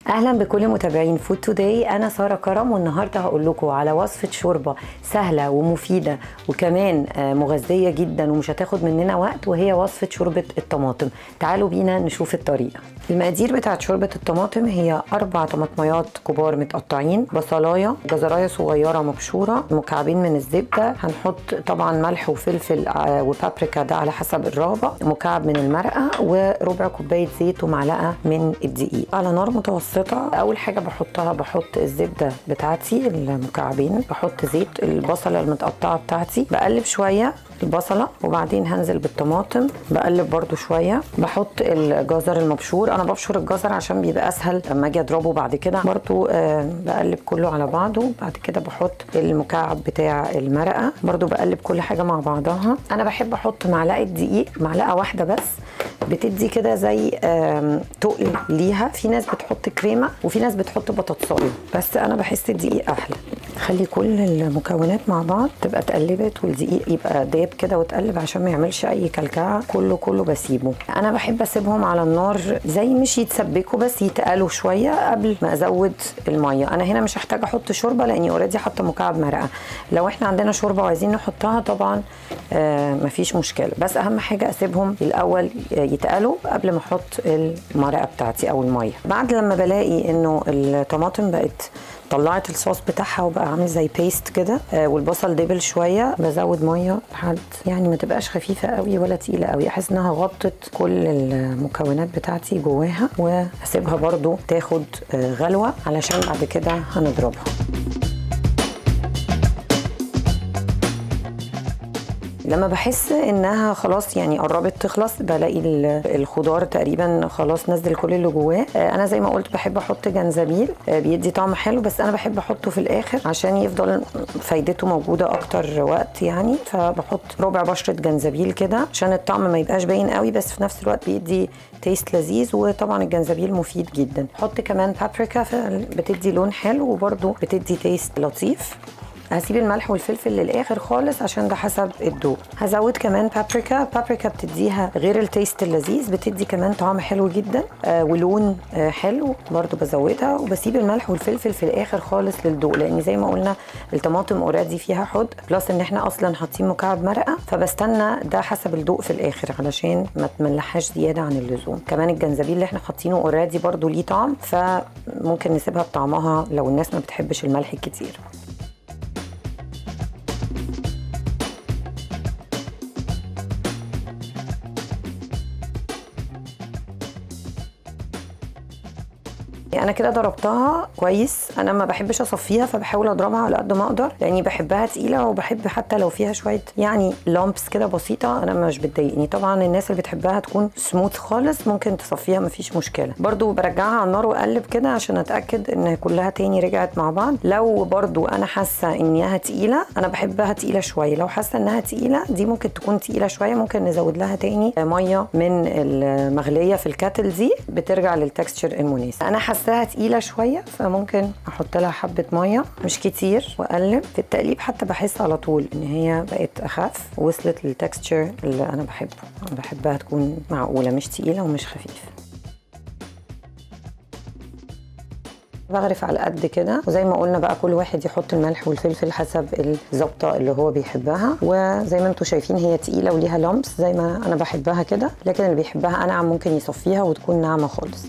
اهلا بكل متابعين فود توداي. انا ساره كرم، والنهارده هقول لكم على وصفه شوربه سهله ومفيده وكمان مغذيه جدا ومش هتاخد مننا وقت، وهي وصفه شوربه الطماطم. تعالوا بينا نشوف الطريقه. المقادير بتاعت شوربه الطماطم هي 4 طماطميات كبار متقطعين، بصلايه، جزرايه صغيره مبشوره، مكعبين من الزبده، هنحط طبعا ملح وفلفل وبابريكا ده على حسب الرغبه، مكعب من المرقه، وربع كوبايه زيت ومعلقه من الدقيق على نار متوسطه. اول حاجه بحط الزبده بتاعتي المكعبين، بحط زيت، البصله المتقطعه بتاعتي، بقلب شويه البصله، وبعدين هنزل بالطماطم، بقلب برده شويه، بحط الجزر المبشور. انا ببشر الجزر عشان بيبقى اسهل لما اجي اضربه بعد كده. برده بقلب كله على بعضه. بعد كده بحط المكعب بتاع المرقه، برده بقلب كل حاجه مع بعضها. انا بحب احط معلقه دقيق، معلقه واحده بس، بتدي كده زي تقل ليها. في ناس بتحط كريمه وفي ناس بتحط بطاطسايه، بس انا بحس الدقيق احلى. خلي كل المكونات مع بعض تبقى اتقلبت، والدقيق يبقى داب كده وتقلب عشان ما يعملش اي كلكعه. كله بسيبه. انا بحب اسيبهم على النار زي مش يتسبكوا بس يتقلوا شويه قبل ما ازود الميه. انا هنا مش هحتاج احط شوربه لاني اوريدي حاطه مكعب مرقه. لو احنا عندنا شوربه وعايزين نحطها طبعا مفيش مشكله، بس اهم حاجه اسيبهم الاول يتقلوا قبل ما احط المرقه بتاعتي او الميه. بعد لما بلاقي انه الطماطم بقت طلعت الصوص بتاعها وبقى عامل زي بيست كده، والبصل دبل شويه، بزود ميه لحد يعني ما تبقاش خفيفه قوي ولا تقيله قوي، احس انها غطت كل المكونات بتاعتي جواها، واسيبها برده تاخد غلوه علشان بعد كده هنضربها. لما بحس انها خلاص يعني قربت تخلص، بلاقي الخضار تقريبا خلاص نزل كل اللي جواه. انا زي ما قلت بحب احط جنزبيل، بيدي طعم حلو، بس انا بحب احطه في الاخر عشان يفضل فايدته موجوده اكتر وقت يعني. فبحط ربع بشره جنزبيل كده عشان الطعم ما يبقاش باين قوي، بس في نفس الوقت بيدي تيست لذيذ، وطبعا الجنزبيل مفيد جدا. احط كمان بابريكا بتدي لون حلو وبرده بتدي تيست لطيف. هسيب الملح والفلفل للاخر خالص عشان ده حسب الذوق. هزود كمان بابريكا بتديها غير التيست اللذيذ، بتدي كمان طعم حلو جدا ولون حلو، برضو بزودها. وبسيب الملح والفلفل في الاخر خالص للذوق، لان زي ما قلنا الطماطم اوريدي فيها حد، بلس ان احنا اصلا حاطين مكعب مرقه، فبستنى ده حسب الذوق في الاخر علشان ما تملحهاش زياده عن اللزوم. كمان الجنزبيل اللي احنا حاطينه اوريدي برضو ليه طعم، فممكن نسيبها بطعمها لو الناس ما بتحبش الملح الكتير. انا كده ضربتها كويس. انا ما بحبش اصفيها، فبحاول اضربها على قد ما اقدر لاني بحبها تقيله، وبحب حتى لو فيها شويه يعني لامبس كده بسيطه انا مش بتضايقني. طبعا الناس اللي بتحبها تكون سموث خالص ممكن تصفيها مفيش مشكله. برضو برجعها على النار واقلب كده عشان اتاكد ان كلها تاني رجعت مع بعض. لو برضو انا حاسه انها تقيله، انا بحبها تقيله شويه، لو حاسه انها تقيله دي ممكن تكون تقيله شويه، ممكن نزود لها تاني ميه من المغليه في الكاتل دي، بترجع للتكستشر المناسب. انا حاساها تقيله شويه فممكن احط لها حبه ميه مش كتير، واقلب في التقليب حتى بحس على طول ان هي بقت اخف، وصلت للتكستشر اللي انا بحبه. انا بحبها تكون معقوله، مش تقيله ومش خفيفه. بغرف على قد كده، وزي ما قلنا بقى كل واحد يحط الملح والفلفل حسب الظبطه اللي هو بيحبها. وزي ما انتم شايفين هي تقيله وليها لمس زي ما انا بحبها كده، لكن اللي بيحبها انعم ممكن يصفيها وتكون ناعمه خالص.